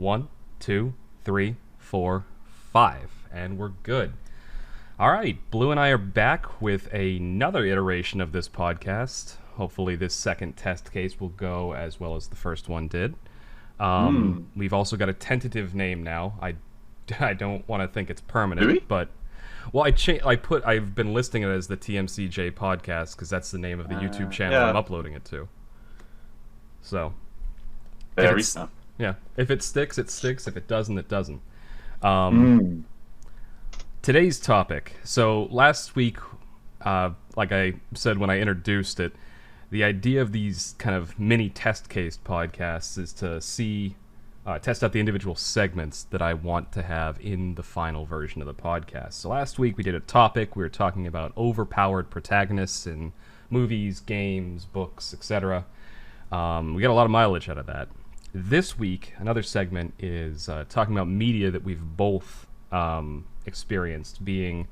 1, 2, 3, 4, 5. And we're good. All right, Blue and I are back with another iteration of this podcast. Hopefully this second test case will go as well as the first one did. We've also got a tentative name now. I don't want to think it's permanent, Do we? but well, I've been listing it as the TMCJ podcast because that's the name of the YouTube channel yeah. I'm uploading it to. So, Very if stuff. yeah, if it sticks, it sticks. If it doesn't, it doesn't. Today's topic. So last week, like I said when I introduced it, the idea of these kind of mini test case podcasts is to test out the individual segments that I want to have in the final version of the podcast. So last week we did a topic. We were talking about overpowered protagonists in movies, games, books, etc. We got a lot of mileage out of that. This week, another segment is talking about media that we've both experienced, being,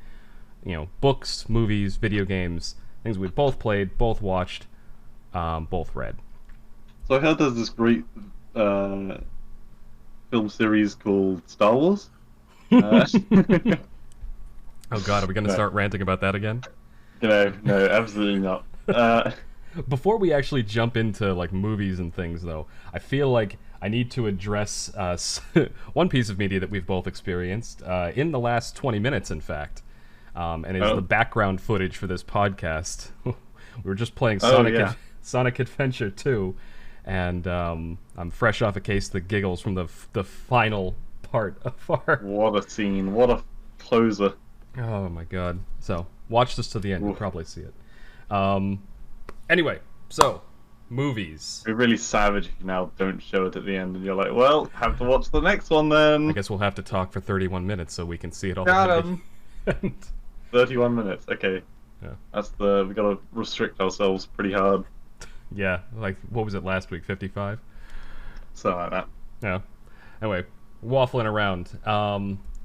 books, movies, video games, things we've both played, both watched, both read. So I heard there's this great film series called Star Wars. Oh God, are we going to start ranting about that again? No, absolutely not. Before we actually jump into like movies and things, though, I feel like I need to address one piece of media that we've both experienced in the last 20 minutes, in fact, and it's the background footage for this podcast. We were just playing Sonic Adventure 2, and I'm fresh off a case of the giggles from the final part of our... What a scene, what a closer. Oh my God. So, watch this to the end, you'll probably see it. Anyway, so, movies. You're really savage if you now don't show it at the end and you're like, well, have to watch the next one then. I guess we'll have to talk for 31 minutes so we can see it all. Got him. 31 minutes, okay. Yeah. We gotta restrict ourselves pretty hard. Yeah, like, what was it last week, 55? Something like that. Yeah. Anyway, waffling around.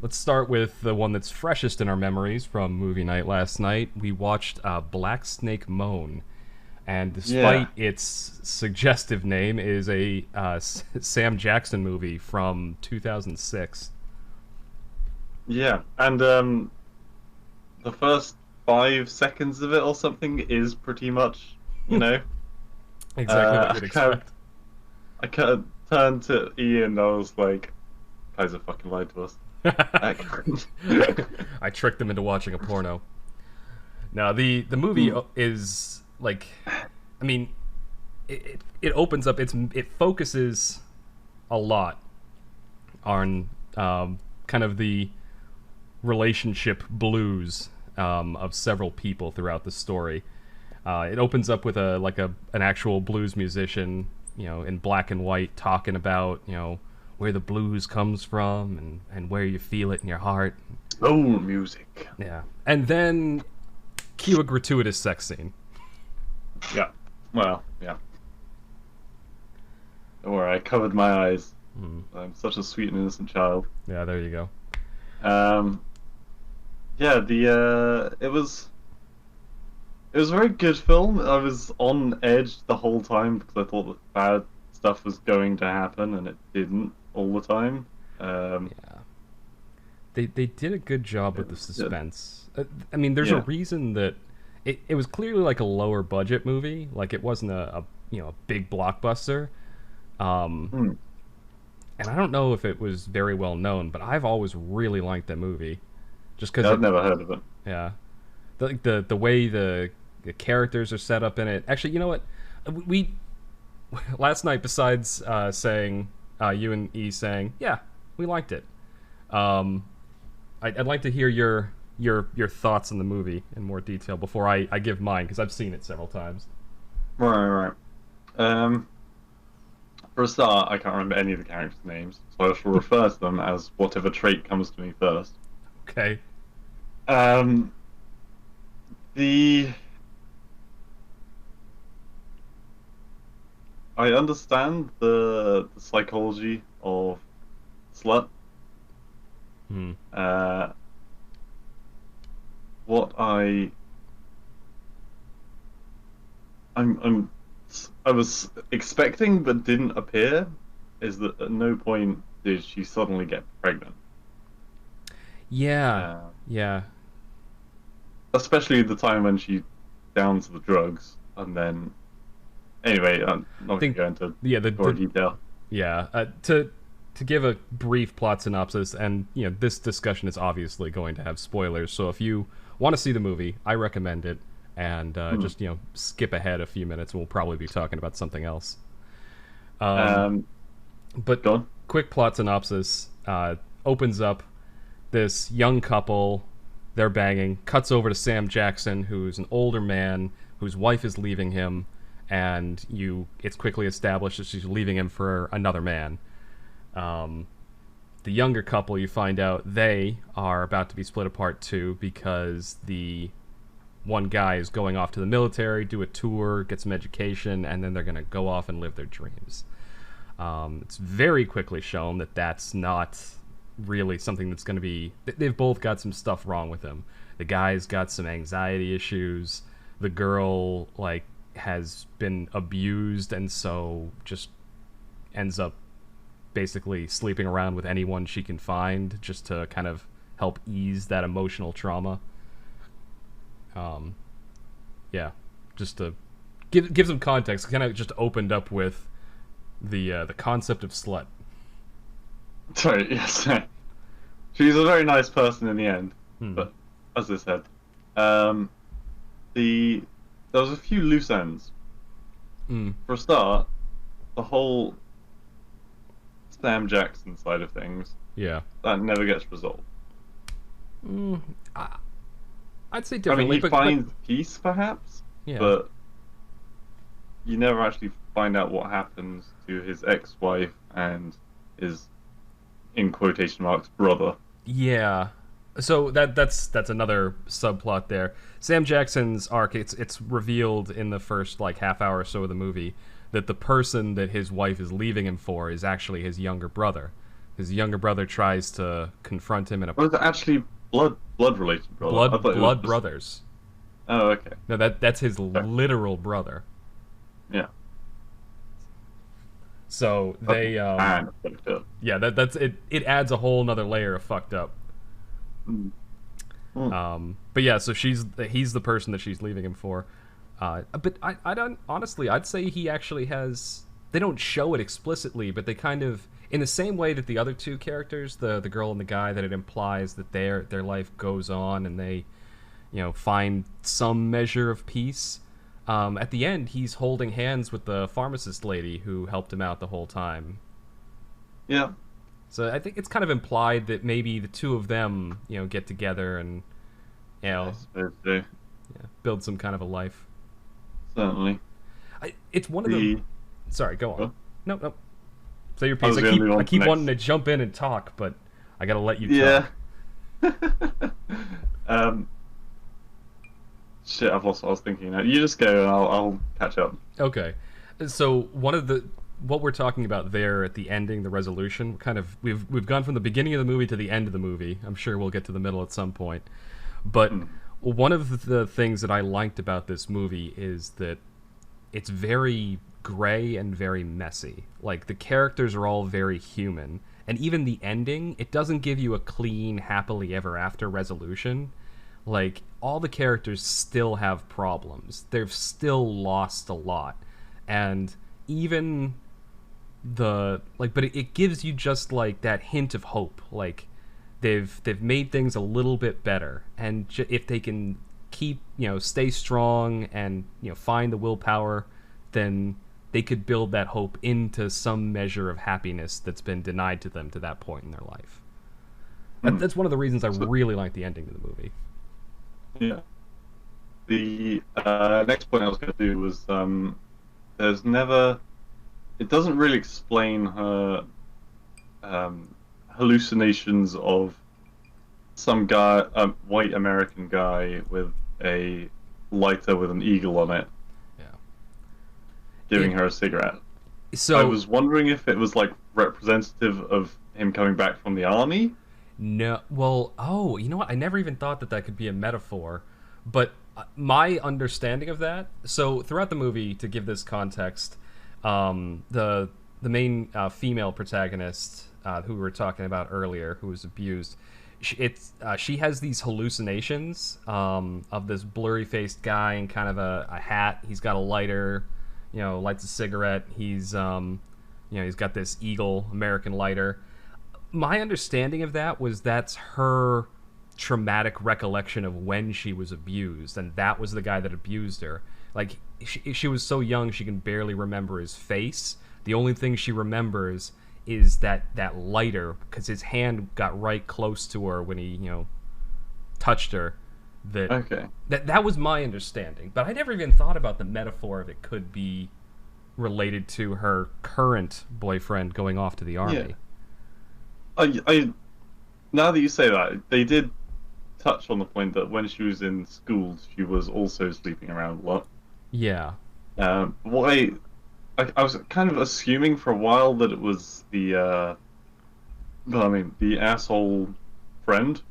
Let's start with the one that's freshest in our memories from movie night last night. We watched Black Snake Moan, and despite its suggestive name, is a Sam Jackson movie from 2006. Yeah, and the first 5 seconds of it or something is pretty much, Exactly what you'd expect. I kind of turned to Ian and I was like, guys have fucking lied to us. I tricked them into watching a porno. Now, the movie is like, I mean, it opens up. It focuses a lot on kind of the relationship blues of several people throughout the story. It opens up with an actual blues musician, in black and white, talking about where the blues comes from and where you feel it in your heart. Soul music. Yeah. And then cue a gratuitous sex scene. Yeah. Well, yeah. Don't worry, I covered my eyes. I'm such a sweet and innocent child. Yeah, there you go. It was a very good film. I was on edge the whole time because I thought that bad stuff was going to happen, and it didn't all the time. Yeah. They did a good job with the suspense. I mean, there's a reason that it was clearly like a lower budget movie. Like, it wasn't a big blockbuster. And I don't know if it was very well known, but I've always really liked that movie. Just because I've never heard of it. Yeah. The way the characters are set up in it. Actually, you know what? We last night, besides saying you and E saying, yeah, we liked it. I'd like to hear your thoughts on the movie in more detail before I give mine, because I've seen it several times. Right. For a start, I can't remember any of the characters' names, so I shall refer to them as whatever trait comes to me first. Okay. I understand the psychology of slut. What I was expecting but didn't appear is that at no point did she suddenly get pregnant? Yeah, Uh, yeah. Especially the time when she downs the drugs, and then anyway, I'm I not going to think go into yeah more the detail. yeah to give a brief plot synopsis, and this discussion is obviously going to have spoilers. So if you want to see the movie, I recommend it, and Hmm. just skip ahead a few minutes. We'll probably be talking about something else. Um, Um, but go on. quick plot synopsis opens up this young couple. They're banging. Cuts over to Sam Jackson, who's an older man whose wife is leaving him, and it's quickly established that she's leaving him for another man. Um, the younger couple, you find out they are about to be split apart too, because the one guy is going off to the military, do a tour, get some education, and then they're going to go off and live their dreams. It's very quickly shown that that's not really something that's going to be. They've both got some stuff wrong with them. The guy's got some anxiety issues. The girl has been abused, and so just ends up basically sleeping around with anyone she can find just to kind of help ease that emotional trauma. Um, yeah, just to give some context. Kind of just opened up with the concept of slut. Sorry, yes. She's a very nice person in the end, Hmm. but as I said, um, there was a few loose ends. Mm. For a start, the whole Sam Jackson side of things Yeah. that never gets resolved. Mm. I, I'd say I mean, differently, he but finds peace perhaps, yeah. but you never actually find out what happens to his ex-wife and his, in quotation marks, brother. Yeah. So that's another subplot there. Sam Jackson's arc, it's revealed in the first half hour or so of the movie that the person that his wife is leaving him for is actually his younger brother. His younger brother tries to confront him in a Or is it actually blood related brother? I thought it was blood just. brothers. Oh, okay. No, that's his Okay. literal brother. Yeah. So That's they kind of fucked up. yeah, that's it. It adds a whole nother layer of fucked up. Mm. Mm. But yeah, so he's the person that she's leaving him for. But I don't honestly. I'd say he actually has. They don't show it explicitly, but they kind of, in the same way that the other two characters, the girl and the guy, that it implies that their life goes on and they, find some measure of peace. At the end, he's holding hands with the pharmacist lady who helped him out the whole time. Yeah. So I think it's kind of implied that maybe the two of them, get together and, I suppose so. yeah, build some kind of a life. Certainly. It's one of The. Sorry, go on. Huh? No, no. Say your I piece. was I gonna keep move on I to keep next. wanting to jump in and talk, but I gotta let you Yeah. talk. um. Shit, I've lost what I was thinking now. You just go and I'll catch up. Okay. So what we're talking about there at the ending, the resolution, kind of we've gone from the beginning of the movie to the end of the movie. I'm sure we'll get to the middle at some point. But Hmm. one of the things that I liked about this movie is that it's very gray and very messy. Like the characters are all very human, and even the ending, it doesn't give you a clean happily ever after resolution. Like all the characters still have problems. They've still lost a lot. And even but it gives you just that hint of hope. Like they've made things a little bit better, and if they can keep stay strong and find the willpower, then they could build that hope into some measure of happiness that's been denied to them to that point in their life. Hmm. That's one of the reasons I So, really like the ending of the movie. yeah. The next point I was going to do was there's never. It doesn't really explain her hallucinations of some guy, a white American guy with a lighter with an eagle on it, Yeah. giving It- her a cigarette. So I was wondering if it was representative of him coming back from the army. no, well, oh, you know what? I never even thought that could be a metaphor, but my understanding of that. So throughout the movie, to give this context, the main female protagonist, who we were talking about earlier, who was abused, she has these hallucinations of this blurry-faced guy in kind of a hat. He's got a lighter, lights a cigarette. He's he's got this Eagle American lighter. My understanding of that was that's her traumatic recollection of when she was abused, and that was the guy that abused her. Like, she was so young she can barely remember his face. The only thing she remembers is that lighter, because his hand got right close to her when he touched her. That was my understanding, but I never even thought about the metaphor of it could be related to her current boyfriend going off to the army. I now that you say that, they did touch on the point that when she was in school, she was also sleeping around a lot. Yeah. What I was kind of assuming for a while that it was the asshole friend.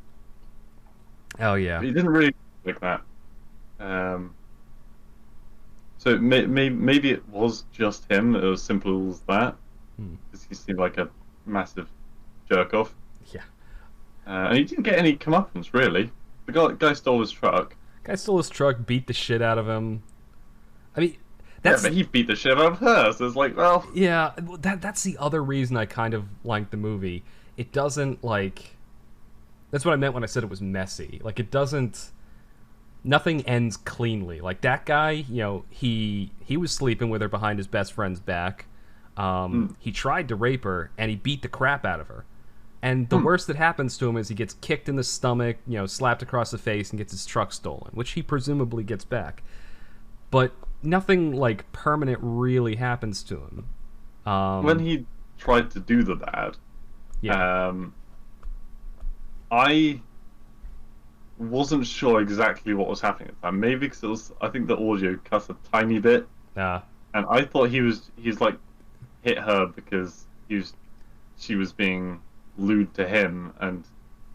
Oh yeah. He didn't really like that. So maybe it was just him. It was simple as that. Because he seemed like a massive jerk off. Yeah. And he didn't get any comeuppance, really. The guy stole his truck. Beat the shit out of him. I mean, but he beat the shit out of her, so it's like, well... Yeah, that's the other reason I kind of like the movie. It doesn't, like... That's what I meant when I said it was messy. Like, it doesn't... Nothing ends cleanly. Like, that guy, he was sleeping with her behind his best friend's back. He tried to rape her, and he beat the crap out of her. And the worst that happens to him is he gets kicked in the stomach, slapped across the face, and gets his truck stolen, which he presumably gets back. But nothing, like, permanent really happens to him. When he tried to do the bad, I wasn't sure exactly what was happening at the time. Maybe because I think the audio cut a tiny bit. And I thought he's like hit her because she was being lewd to him, and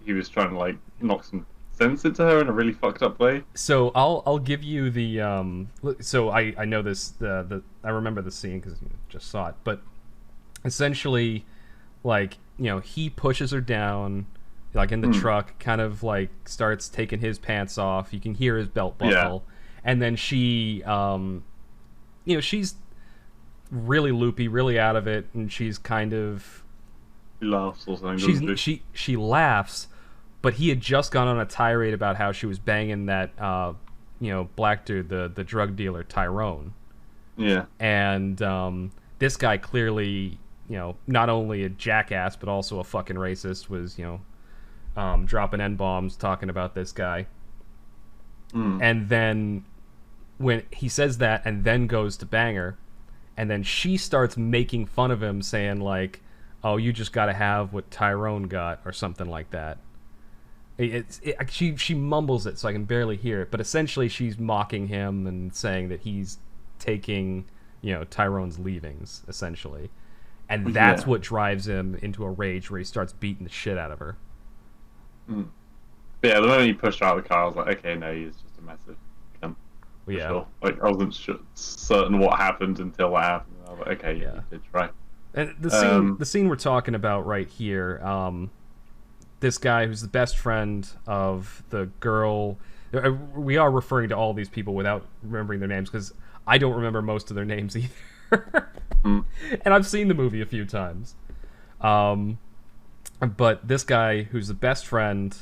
he was trying to like knock some sense into her in a really fucked up way. So I'll give you the so I know this I remember the scene because I just saw it, but essentially, like, he pushes her down, like, in the truck, kind of like starts taking his pants off. You can hear his belt buckle, and then she she's really loopy, really out of it, and she's kind of... She laughs or something. She laughs, but he had just gone on a tirade about how she was banging that black dude, the drug dealer Tyrone. Yeah. And this guy clearly, not only a jackass but also a fucking racist, was dropping N-bombs talking about this guy. And then when he says that and then goes to bang her, and then she starts making fun of him, saying like, oh, you just gotta have what Tyrone got, or something like that. She mumbles it so I can barely hear it, but essentially she's mocking him and saying that he's taking Tyrone's leavings, essentially. And that's what drives him into a rage where he starts beating the shit out of her. Yeah, the moment he pushed her out of the car, I was like, okay, no, he's just a massive cunt. Yeah. Sure. Like, I wasn't certain what happened until that happened. I was like, okay, yeah, you did try. And the scene we're talking about right here, this guy who's the best friend of the girl... We are referring to all these people without remembering their names, because I don't remember most of their names either. And I've seen the movie a few times. But this guy who's the best friend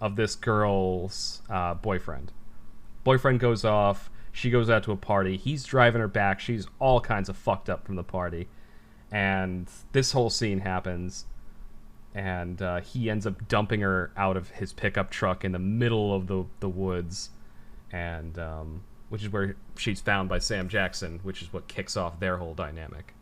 of this girl's boyfriend. Boyfriend goes off. She goes out to a party. He's driving her back. She's all kinds of fucked up from the party. And this whole scene happens. And he ends up dumping her out of his pickup truck in the middle of the woods. And which is where she's found by Sam Jackson, which is what kicks off their whole dynamic.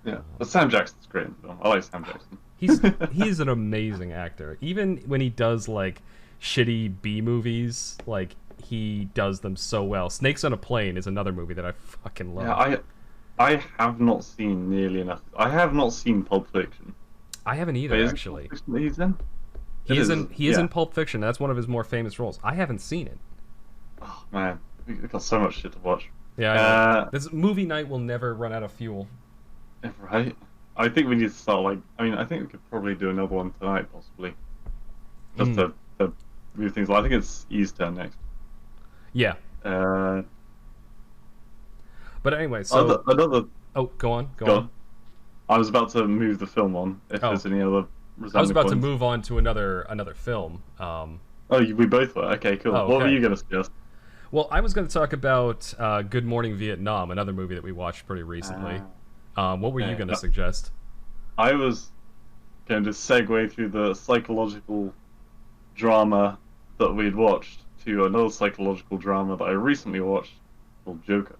Yeah, but Sam Jackson's great in the film. I like Sam Jackson. He's an amazing actor. Even when he does like shitty B movies, like he does them so well. Snakes on a Plane is another movie that I fucking love. Yeah, I have not seen nearly enough. I have not seen Pulp Fiction. I haven't either, actually. He's in? He is in Pulp Fiction. That's one of his more famous roles. I haven't seen it. Oh man, we've got so much shit to watch. Yeah, I know. This movie night will never run out of fuel. Right. I think we need to start like. I mean, I think we could probably do another one tonight, possibly, just Mm, to move things. I think it's E's turn next. yeah. Uh, But anyway, other so another. oh, go on, go Go on. on. I was about to move the film on. If Oh, there's any other I was resounding about to points. move on to another film. Oh, we both were. Okay, cool. Oh, What were okay. you gonna suggest? Well, I was going to talk about Good Morning Vietnam, another movie that we watched pretty recently. Ah, What were you okay. going to suggest? I was going to segue through the psychological drama that we'd watched to another psychological drama that I recently watched called Joker.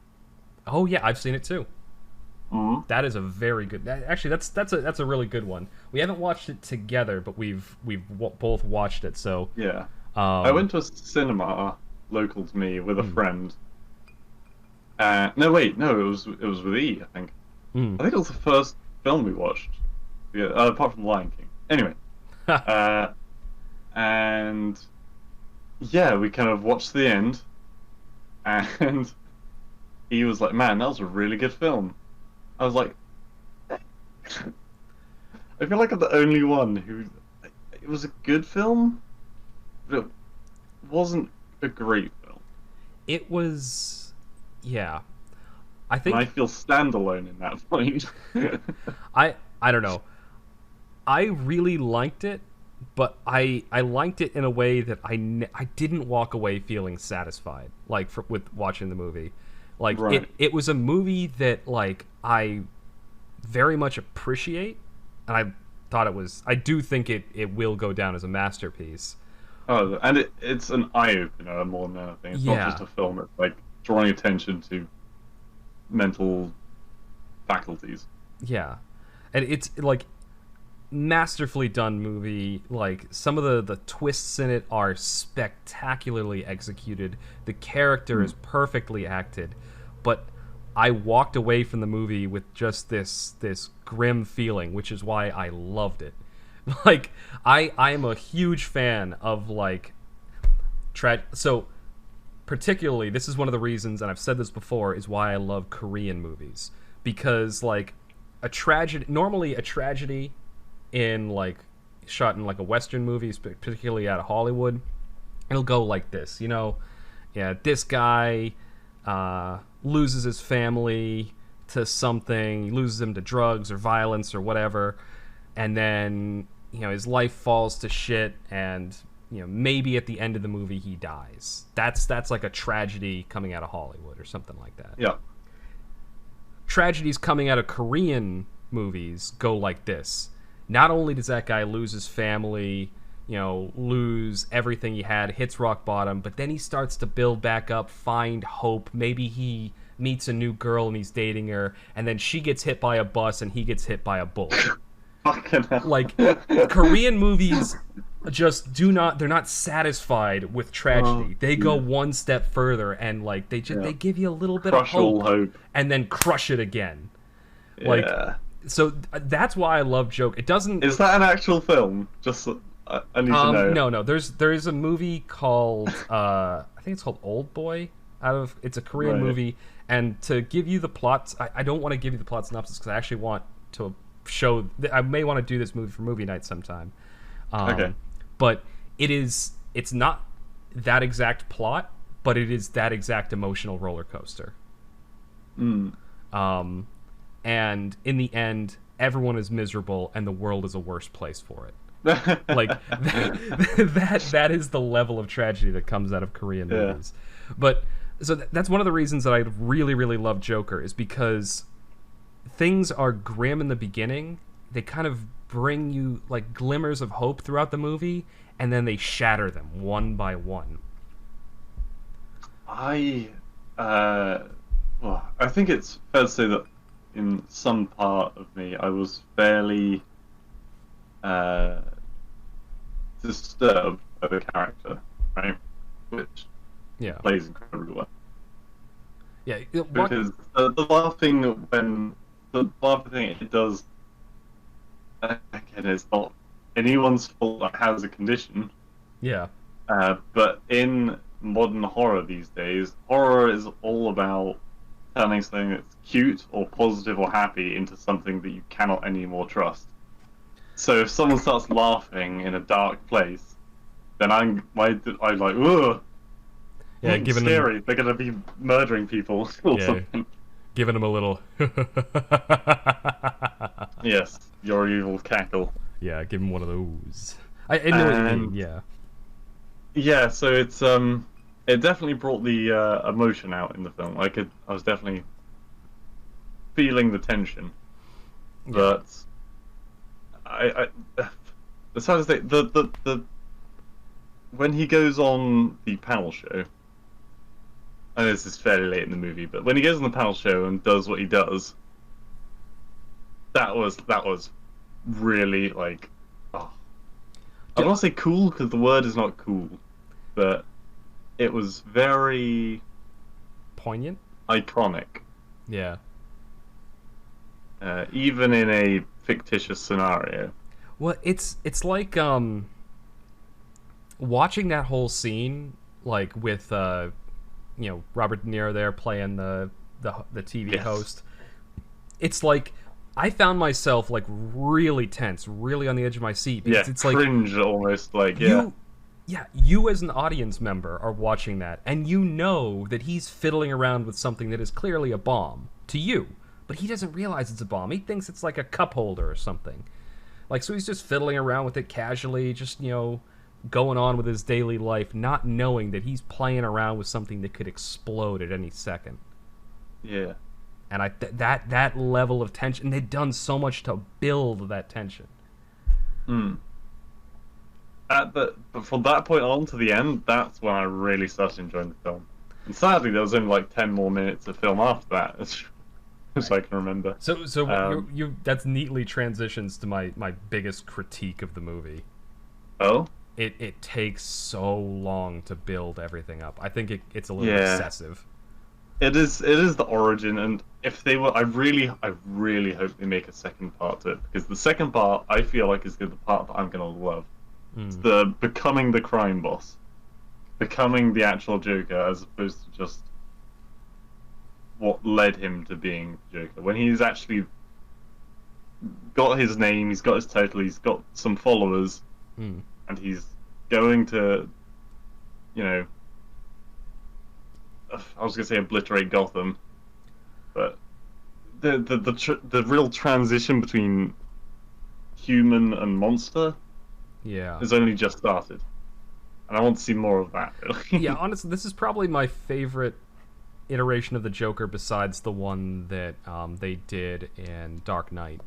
Oh yeah, I've seen it too. Mm. That is a very good. Actually, that's a really good one. We haven't watched it together, but we've both watched it. So, Yeah. I um, went to a cinema local to me with a mm, friend. No, wait, no, it was with E, I think. mm. I think it was the first film we watched. Yeah, apart from Lion King. Anyway, uh, and yeah, we kind of watched the end, and he was like, "Man, that was a really good film." I was like, I feel like I'm the only one who. It was a good film, but it wasn't a great film, It was, yeah. I and I think feel standalone in that point. I don't know. I really liked it, but I liked it in a way that I didn't walk away feeling satisfied like with watching the movie. Like Right. it was a movie that like I very much appreciate, and I do think it will go down as a masterpiece. Oh, and it's an eye opener more than anything. It's not just Yeah. a film that's like drawing attention to mental faculties. Yeah. And it's like masterfully done movie. Like some of the twists in it are spectacularly executed. The character Hmm. is perfectly acted, but I walked away from the movie with just this grim feeling, which is why I loved it. Like I am a huge fan of like so particularly this is one of the reasons, and I've said this before, is why I love Korean movies, because like normally a tragedy in like shot in like a Western movie, particularly out of Hollywood, it'll go like this, yeah, this guy loses his family to something, he loses him to drugs or violence or whatever, and then his life falls to shit, and maybe at the end of the movie he dies. That's like a tragedy coming out of Hollywood or something like that. Yeah. Tragedies coming out of Korean movies go like this. Not only does that guy lose his family, lose everything he had, hits rock bottom, but then he starts to build back up, find hope. Maybe he meets a new girl and he's dating her, and then she gets hit by a bus and he gets hit by a bull. Fucking hell. Like, Korean movies just they're not satisfied with tragedy. They go one step further, and like they give you a little bit Crush of all hope hope. and then crush it again. Like, Yeah. so that's why I love Joke. It doesn't. Is that an actual film? Just I need to know. No. There is a movie called I think it's called Old Boy. It's a Korean Right. movie, and to give you the plots, I don't want to give you the plot synopsis because I actually want to show. I may want to do this movie for movie night sometime. Okay. But it's not that exact plot, but it is that exact emotional roller coaster. Mm. And in the end, everyone is miserable, and the world is a worse place for it. Like that is the level of tragedy that comes out of Korean Yeah. movies. But so that's one of the reasons that I really really love Joker, is because things are grim in the beginning. They kind of bring you like glimmers of hope throughout the movie, and then they shatter them one by one. Well, I think it's fair to say that in some part of me, I was fairly disturbed by the character, right? Which Yeah. plays incredibly well. Yeah. Because the laughing thing it does, again, it's not anyone's fault that has a condition. Yeah. But in modern horror these days, horror is all about turning something that's cute or positive or happy into something that you cannot anymore trust. So if someone starts laughing in a dark place, then I'm like, ugh, Yeah, giving scary. them. They're gonna be murdering people or Yeah, something. giving them a little. Yes, your evil cackle. Yeah, give him one of those. I know what you mean. And Yeah. yeah, so it definitely brought the emotion out in the film. I was definitely feeling the tension, Yeah. but I the saddest thing, the when he goes on the panel show, I know this is fairly late in the movie, but when he goes on the panel show and does what he does, that was really like, oh, I don't want to say cool because the word is not cool, but it was very Poignant. iconic, Yeah. even in a fictitious scenario. Well, it's like watching that whole scene, like with Robert De Niro there playing the TV Yes. host. It's like I found myself like really tense, really on the edge of my seat because Yeah, it's like cringe almost, like, yeah. you as an audience member are watching that, and you know that he's fiddling around with something that is clearly a bomb to you, but he doesn't realize it's a bomb. He thinks it's like a cup holder or something. Like, so he's just fiddling around with it casually, just, going on with his daily life, not knowing that he's playing around with something that could explode at any second. Yeah. And that level of tension, they'd done so much to build that tension. Hmm. But from that point on to the end, that's when I really started enjoying the film. And sadly, there was only like 10 more minutes of film after that, as I can remember. So Um, you that's neatly transitions to my biggest critique of the movie. oh? It takes so long to build everything up. I think it's a little Yeah. excessive. It is the origin, and if they were, I really hope they make a second part to it, because the second part, I feel like, is the part that I'm gonna love. It's the becoming the crime boss. Becoming the actual Joker, as opposed to just what led him to being Joker. When he's actually got his name, he's got his title, he's got some followers, Mm. and he's going to, I was gonna say obliterate Gotham, but the real transition between human and monster Yeah. has only just started, and I want to see more of that. Really. Yeah, honestly, this is probably my favorite iteration of the Joker besides the one that they did in Dark Knight.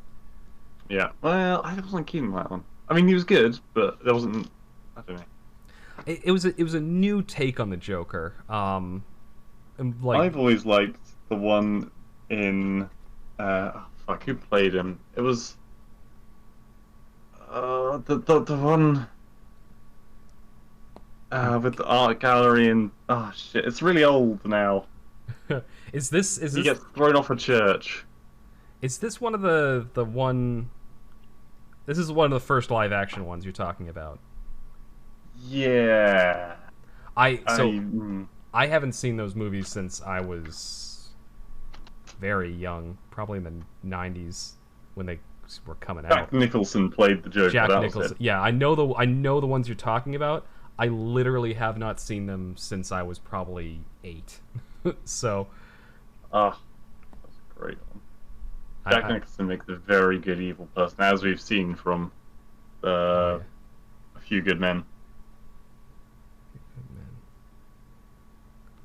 Yeah. Well, I wasn't keen on that one. I mean, he was good, but there wasn't. I don't know. It was a new take on the Joker. And, like, I've always liked the one in. Fuck, who played him? It was. The one. With the art gallery and shit, it's really old now. is this He gets thrown off a church. is this one of the one? This is one of the first live action ones you're talking about. Yeah. I haven't seen those movies since I was very young, probably in the 90s when they were coming out. Jack Nicholson played the Joker. Jack that Nicholson. was it. Yeah, I know the ones you're talking about. I literally have not seen them since I was probably 8. So, That's a great one. Jack Nicholson makes a very good evil person, as we've seen from A Few Good Men.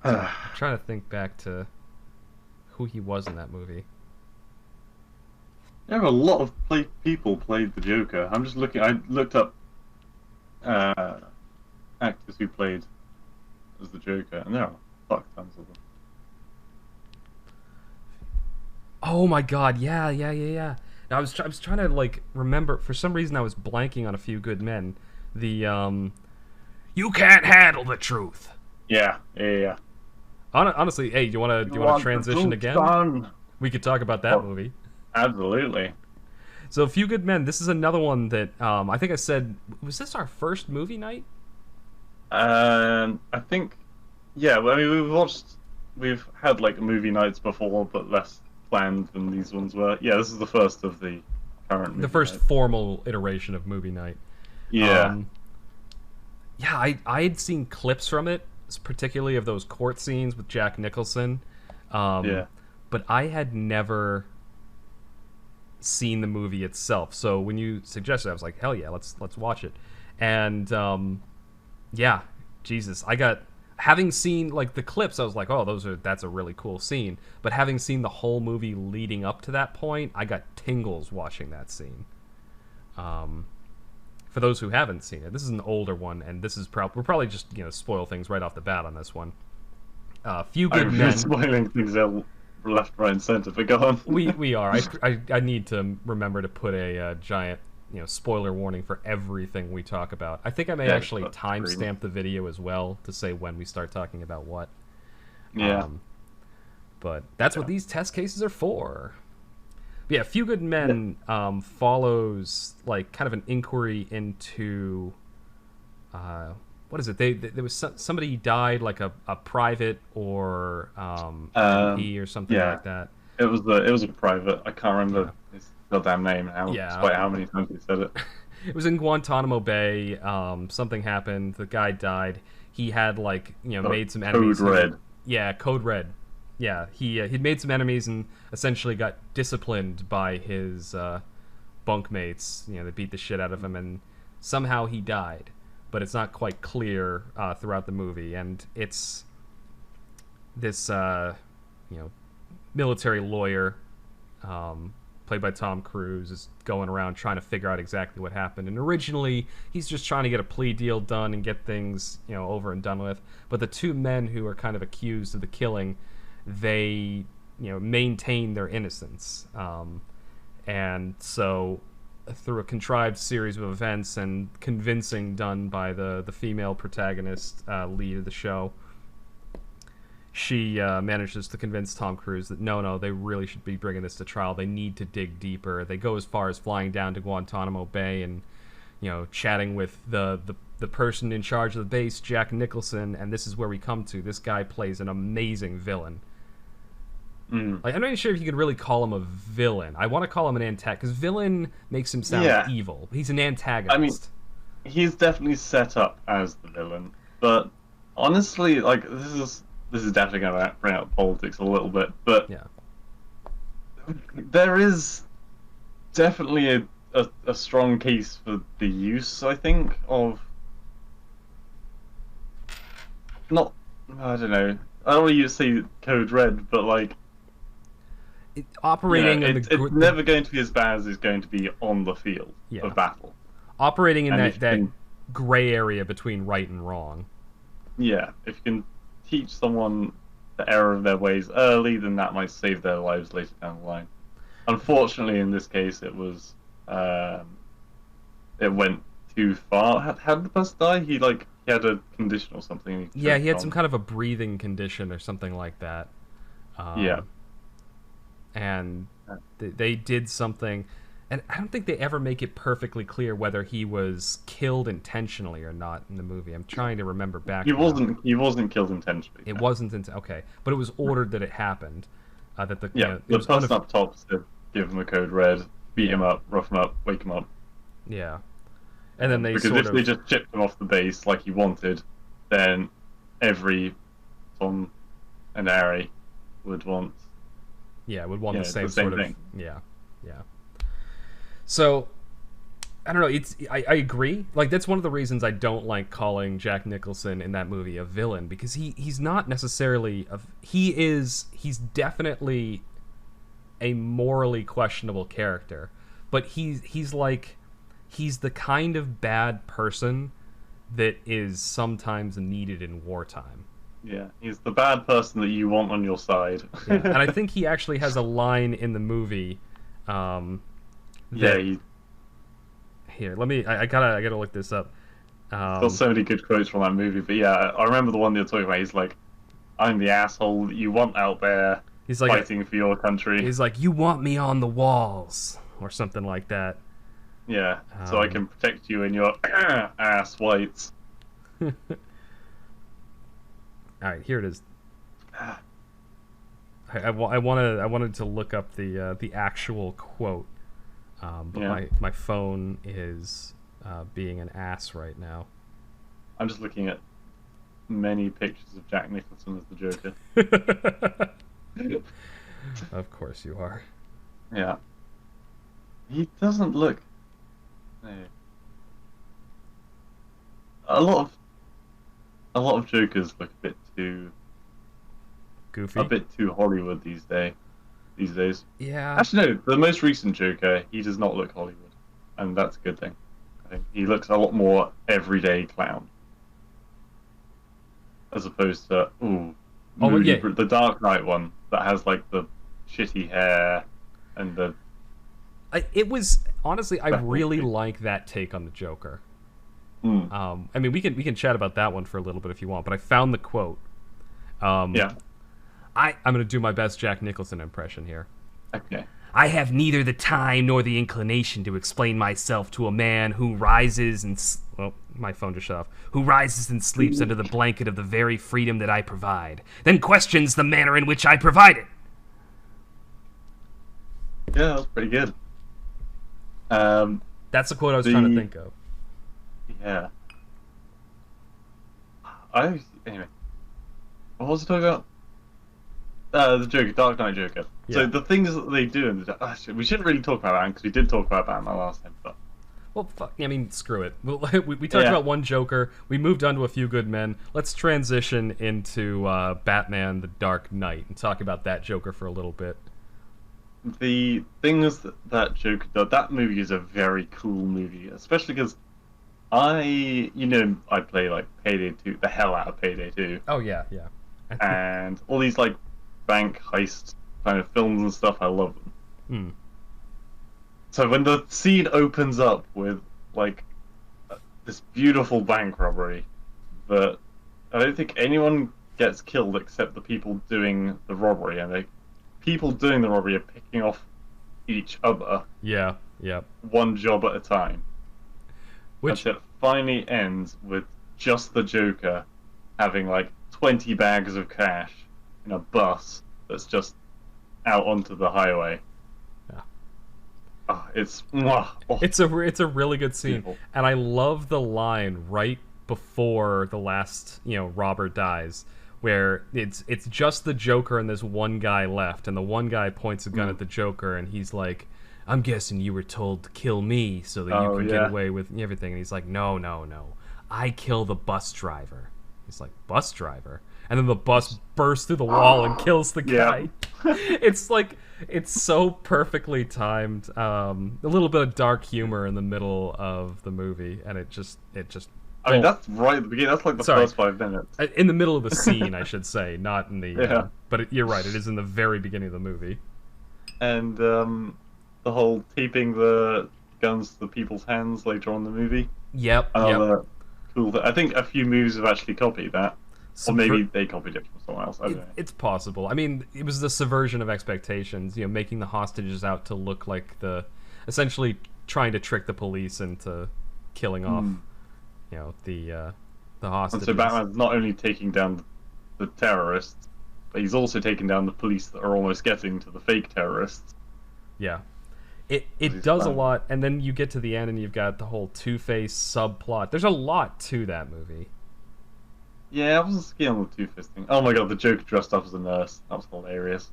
I'm trying to think back to who he was in that movie. There are a lot of people played the Joker. I'm just looking. I looked up actors who played as the Joker, and there are fuck tons of them. Oh my god, yeah. Now, I was trying to like remember. For some reason, I was blanking on A Few Good Men. The you can't handle the truth. Yeah. Honestly, hey, do you want to transition again? Son? We could talk about that movie. Absolutely. So, A Few Good Men. This is another one that I think I said. Was this our first movie night? I think. Yeah. Well, I mean, we watched we've had like movie nights before, but less planned than these ones were. Yeah, this is the first of the current The movie first night. formal iteration of movie night. Yeah, Um, yeah, I had seen clips from it, particularly of those court scenes with Jack Nicholson, um, yeah. but I had never seen the movie itself. So when you suggested it, I was like, hell yeah, let's watch it. And yeah, Jesus, I got having seen like the clips, I was like, oh, that's a really cool scene. But having seen the whole movie leading up to that point, I got tingles watching that scene. Um, for those who haven't seen it, this is an older one, and this is we're probably just spoil things right off the bat on this one. Few Good I'm Men. spoiling things out left, right, and center, but go on. We are. I need to remember to put a giant spoiler warning for everything we talk about. I think I may Yeah, actually that's timestamp the video as well to say when we start talking about what. Yeah. But that's what these test cases are for. But yeah, Few Good Men follows like kind of an inquiry into what is it? There was somebody died, like a private or MP or something Yeah, like that. it was a private. I can't remember Yeah. his goddamn name now, Yeah. despite how many times he said it. It was in Guantanamo Bay. Something happened. The guy died. He had like made some enemies. Code Red. Yeah, Code Red. Yeah, he'd made some enemies and essentially got disciplined by his bunkmates. They beat the shit out of him, and somehow he died. But it's not quite clear throughout the movie, and it's this military lawyer, played by Tom Cruise, is going around trying to figure out exactly what happened. And originally, he's just trying to get a plea deal done and get things over and done with. But the two men who are kind of accused of the killing, they maintain their innocence, and so through a contrived series of events and convincing done by the female protagonist, lead of the show, she manages to convince Tom Cruise that no, they really should be bringing this to trial. They need to dig deeper. They go as far as flying down to Guantanamo Bay and chatting with the person in charge of the base, Jack Nicholson. And this is where we come to. This guy plays an amazing villain. Like, I'm not even sure if you could really call him a villain. I want to call him an antagonist, because villain makes him sound evil. He's an antagonist. I mean, he's definitely set up as the villain, but honestly, like this is definitely going to bring out politics a little bit, but yeah, there is definitely a strong case for the use, I think, of not, I don't know, I don't want to say Code Red, but like operating in it's never going to be as bad as it's going to be on the field of battle. Operating in And that gray area between right and wrong. Yeah, if you can teach someone the error of their ways early, then that might save their lives later down the line. Unfortunately, in this case, it was it went too far. How did the person die? He had a condition or something. He had some kind of a breathing condition or something like that. Yeah. And they did something, and I don't think they ever make it perfectly clear whether he was killed intentionally or not in the movie. I'm trying to remember back. He wasn't killed intentionally. It wasn't okay, but it was ordered that it happened. That the the person up top said, "Give him a Code Red, beat him up, rough him up, wake him up." Yeah, and then they they just chipped him off the base like he wanted, then every Tom and Harry would want. Yeah, would want the same sort of thing. Yeah. So I don't know. I agree. Like, that's one of the reasons I don't like calling Jack Nicholson in that movie a villain, because he's not necessarily he's definitely a morally questionable character, but he's the kind of bad person that is sometimes needed in wartime. Yeah, he's the bad person that you want on your side. Yeah. And I think he actually has a line in the movie. Here, let me. I gotta look this up. Got so many good quotes from that movie, but yeah, I remember the one you're talking about. He's like, "I'm the asshole that you want out there, he's like fighting for your country." He's like, "You want me on the walls," or something like that. Yeah, so I can protect you and your ass whites. All right, here it is. I wanted to look up the actual quote, but Yeah. my phone is being an ass right now. I'm just looking at many pictures of Jack Nicholson as the Joker. Of course you are. Yeah. He doesn't look. A lot of Jokers look Goofy. a bit too Hollywood these days. Yeah. Actually, no. The most recent Joker, he does not look Hollywood, and that's a good thing. I think he looks a lot more everyday clown, as opposed to moody, yeah. the Dark Knight one that has like the shitty hair and the. It was honestly, I Definitely. really like that take on the Joker. Mm. I mean, we can chat about that one for a little bit if you want, but I found the quote. Yeah. I'm going to do my best Jack Nicholson impression here. Okay. I have neither the time nor the inclination to explain myself to a man who rises and well, my phone just shut off. Who rises and sleeps under the blanket of the very freedom that I provide, then questions the manner in which I provide it. Yeah, that's pretty good. That's the quote I was trying to think of. Yeah. Anyway. What was I talking about? The Joker, Dark Knight Joker. Yeah. So the things that they do in the we shouldn't really talk about Batman because we did talk about Batman last time, but Well, fuck. I mean, screw it. We talked Yeah. about one Joker. We moved on to A Few Good Men. Let's transition into Batman: The Dark Knight and talk about that Joker for a little bit. the things that Joker does, that movie is a very cool movie, especially because I play like Payday 2, the hell out of Payday 2, Oh yeah, yeah. and all these like bank heist kind of films and stuff, I love them. Hmm. So when the scene opens up with like this beautiful bank robbery, that I don't think anyone gets killed except the people doing the robbery, and the people doing the robbery are picking off each other Yeah, yeah. one job at a time. Which Until it finally ends with just the Joker having like 20 bags of cash in a bus that's just out onto the highway. Yeah. It's mwah. Oh, it's a really good scene, beautiful. and I love the line right before the last robber dies, where it's just the Joker and this one guy left, and the one guy points a gun at the Joker, and he's like, "I'm guessing you were told to kill me so that you can get away with everything." And he's like, "No, no, no. I kill the bus driver." He's like, "Bus driver?" And then the bus bursts through the wall and kills the guy. It's like, it's so perfectly timed. A little bit of dark humor in the middle of the movie, and it just. I mean, that's right at the beginning. That's like the first 5 minutes. In the middle of the scene, I should say, not in the. Yeah. But you're right. It is in the very beginning of the movie. And the whole taping the guns to the people's hands later on in the movie. Yep. Another cool thing. I think a few movies have actually copied that. Or maybe they copied it from someone else. I don't know. It's possible. I mean, it was the subversion of expectations. Making the hostages out to look like essentially trying to trick the police into killing off, the hostages. And so Batman's not only taking down the terrorists, but he's also taking down the police that are almost getting to the fake terrorists. Yeah. It does a lot, and then you get to the end and you've got the whole Two-Face subplot. There's a lot to that movie. Yeah, I wasn't skiing on the Two-Face thing. Oh my god, the Joker dressed up as a nurse. That was hilarious.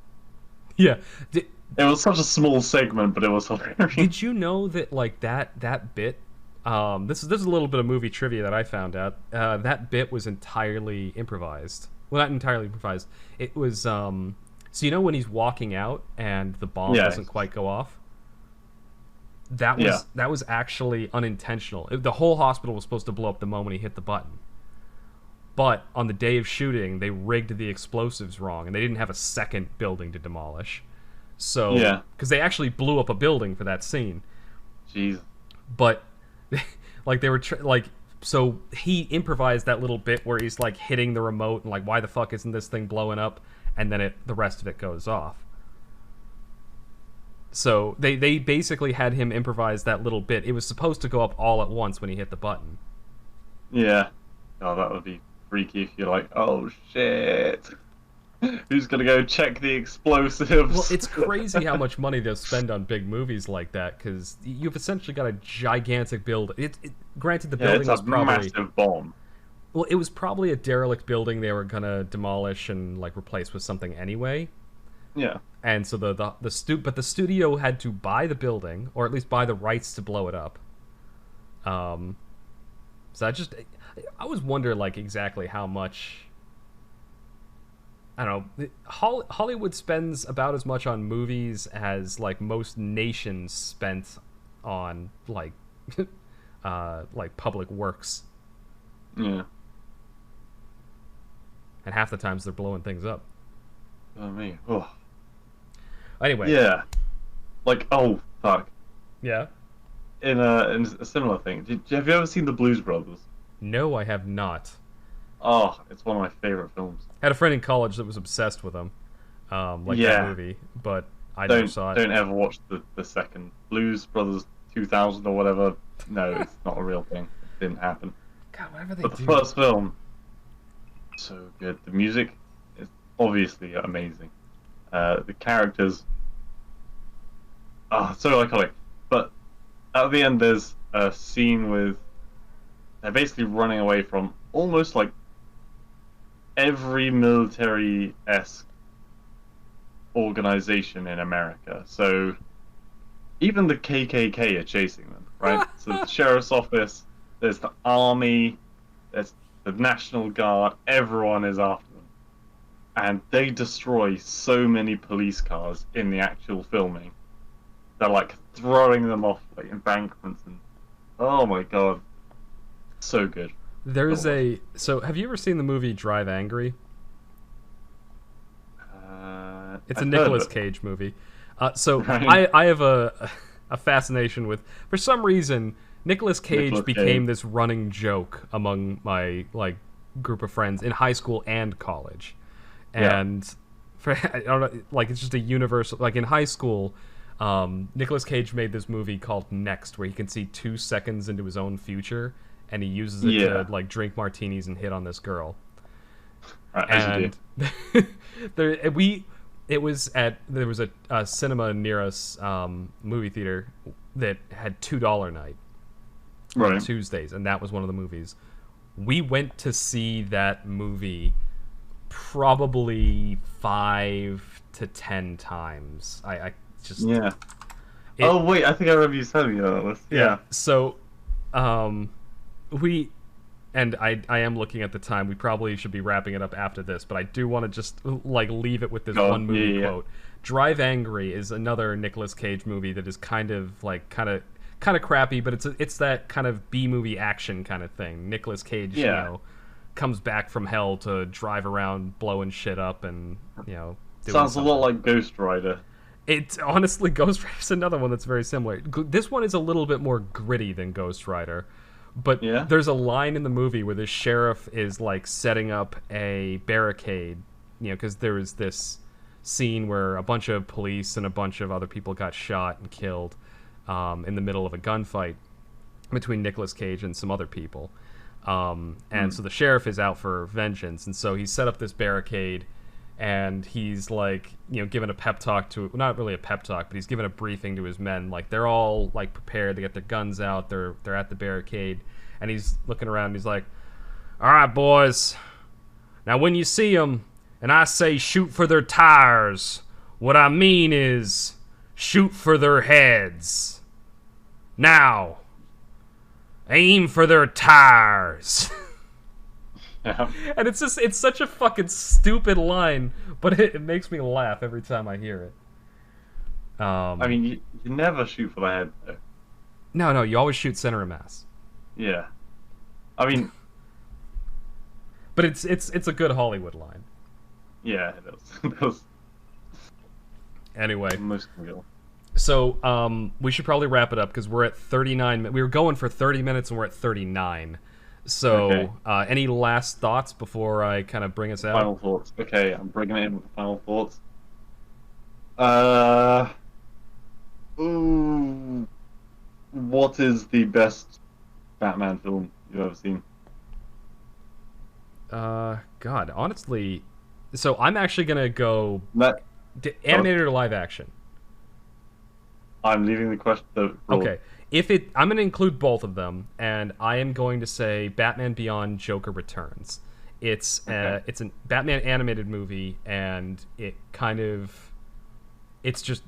Yeah. It was such a small segment, but it was hilarious. Did you know that that bit? This is a little bit of movie trivia that I found out. That bit was entirely improvised. Well, not entirely improvised. It was so when he's walking out and the bomb doesn't quite go off. That was actually unintentional. The whole hospital was supposed to blow up the moment he hit the button. But on the day of shooting, they rigged the explosives wrong, and they didn't have a second building to demolish. So, because they actually blew up a building for that scene. Jeez. But, like, they were so he improvised that little bit where he's like hitting the remote and like, why the fuck isn't this thing blowing up? And then the rest of it goes off. So they basically had him improvise that little bit. It was supposed to go up all at once when he hit the button. Yeah. Oh, that would be freaky if you're like, oh shit. Who's gonna go check the Well, explosives? it's crazy how much money they'll spend on big movies like that, because you've essentially got a gigantic building. Granted, the Yeah, building it's a was probably massive bomb. well, it was probably a derelict building they were gonna demolish and like replace with something anyway. Yeah. And so but the studio had to buy the building, or at least buy the rights to blow it up. Um, so I always wonder like exactly how much. I don't know. Hollywood spends about as much on movies as like most nations spent on like public works, Yeah. and half the times they're blowing things up. Oh me. Oh. Anyway, Yeah. Like, oh fuck. yeah. In a similar thing, have you ever seen the Blues Brothers? No, I have not. Oh, it's one of my favorite films. I had a friend in college that was obsessed with them, like that Yeah. movie, but I never Don't saw it. don't ever watch the second Blues Brothers 2000 or whatever. No, it's not a real thing. It didn't happen. God, whatever they But the do. first film, so good. The music is obviously amazing. The characters are so iconic. But at the end, there's a scene with they're basically running away from almost like every military-esque organization in America. So even the KKK are chasing them, right? So the sheriff's office, there's the army, there's the National Guard, everyone is after them. And they destroy so many police cars in the actual filming. They're like throwing them off like embankments and oh my god. So good. So have you ever seen the movie Drive Angry? It's a I've heard Nicolas of it. Cage movie. So Right. I have a fascination with, for some reason, Nicolas Cage Nicolas became Cage. this running joke among my like group of friends in high school and college. Yeah. And I don't know, like it's just a universal. Like in high school, Nicolas Cage made this movie called Next, where he can see 2 seconds into his own future, and he uses it Yeah. to like drink martinis and hit on this girl. As you And there there was a cinema near us, movie theater that had $2 night do. on Right. Tuesdays, and that was one of the movies. We went to see that movie probably 5 to 10 times. I just Yeah. it, Oh wait, I think I remember you telling me that list. Yeah. So, we and I am looking at the time. We probably should be wrapping it up after this, but I do want to just like leave it with this Go on. one movie Yeah. quote. Drive Angry is another Nicolas Cage movie that is kind of crappy, but it's that kind of B movie action kind of thing. Nicolas Cage, Yeah. comes back from hell to drive around blowing shit up and doing Sounds a lot something. like Ghost Rider. It's honestly Ghost Rider's another one that's very similar. This one is a little bit more gritty than Ghost Rider, but Yeah? there's a line in the movie where the sheriff is like setting up a barricade, because there was this scene where a bunch of police and a bunch of other people got shot and killed, in the middle of a gunfight between Nicolas Cage and some other people. And so the sheriff is out for vengeance, and so he set up this barricade, and he's like, giving a pep talk to, not really a pep talk, but he's giving a briefing to his men. Like they're all like prepared, they got their guns out, they're at the barricade, and he's looking around, and he's like, "All right, boys. Now when you see them, and I say shoot for their tires, what I mean is shoot for their heads. Now, aim for their tires." Yeah. And it's such a fucking stupid line, but it makes me laugh every time I hear it. I mean, you never shoot for the head, though. No, you always shoot center of mass. Yeah. I mean, But it's a good Hollywood line. yeah, it does. It does. Anyway, Most real. so we should probably wrap it up because we're at 39. We were going for 30 minutes and we're at 39. So, Okay. Any last thoughts before I kind of bring us out? Final thoughts. Okay, I'm bringing it in with the final thoughts. Ooh, what is the best Batman film you've ever seen? God, honestly, So I'm actually gonna go animated or live action. I'm leaving the question. Okay. I'm going to include both of them, and I am going to say Batman Beyond Joker Returns. It's a Batman animated movie, and it's just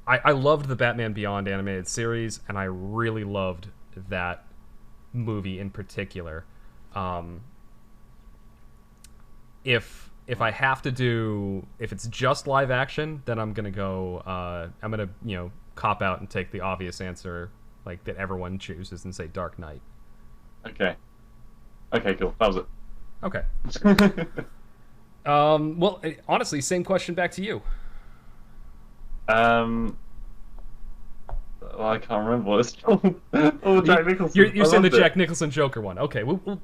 I loved the Batman Beyond animated series, and I really loved that movie in particular. If I have to do, if it's just live action, then I'm gonna go. I'm gonna cop out and take the obvious answer, like that everyone chooses, and say Dark Knight. Okay. Okay, cool. That was it. Okay. Well, honestly, same question back to you. Well, I can't remember what it's called. Oh, Jack Nicholson. You're saying the Jack Nicholson Joker one. Okay, we'll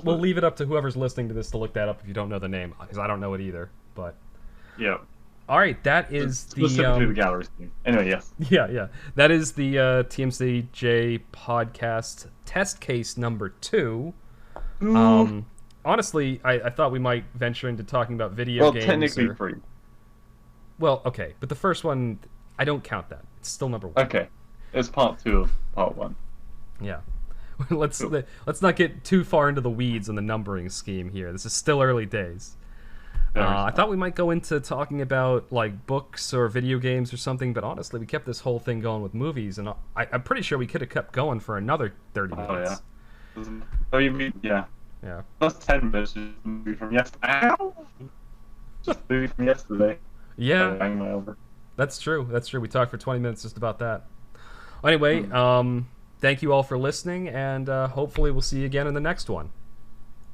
leave it up to whoever's listening to this to look that up if you don't know the name, because I don't know it either. But yeah. All right, that is specifically the gallery scheme. Anyway, yes. Yeah. That is the TMCJ podcast test case number 2. Honestly, I thought we might venture into talking about video games. Well, technically 3. Well, okay, but the first one, I don't count that. It's still number 1. Okay, it's part 2 of part 1. Yeah. Let's not get too far into the weeds on the numbering scheme here. This is still early days. I thought we might go into talking about like books or video games or something, but honestly, we kept this whole thing going with movies, and I'm pretty sure we could have kept going for another 30 minutes. Oh, yeah. Oh, you mean, yeah. Yeah. That's 10 minutes, just a movie from yesterday. Ow! Just a movie from yesterday. Yeah. That's true. We talked for 20 minutes just about that. Anyway, thank you all for listening, and hopefully we'll see you again in the next one.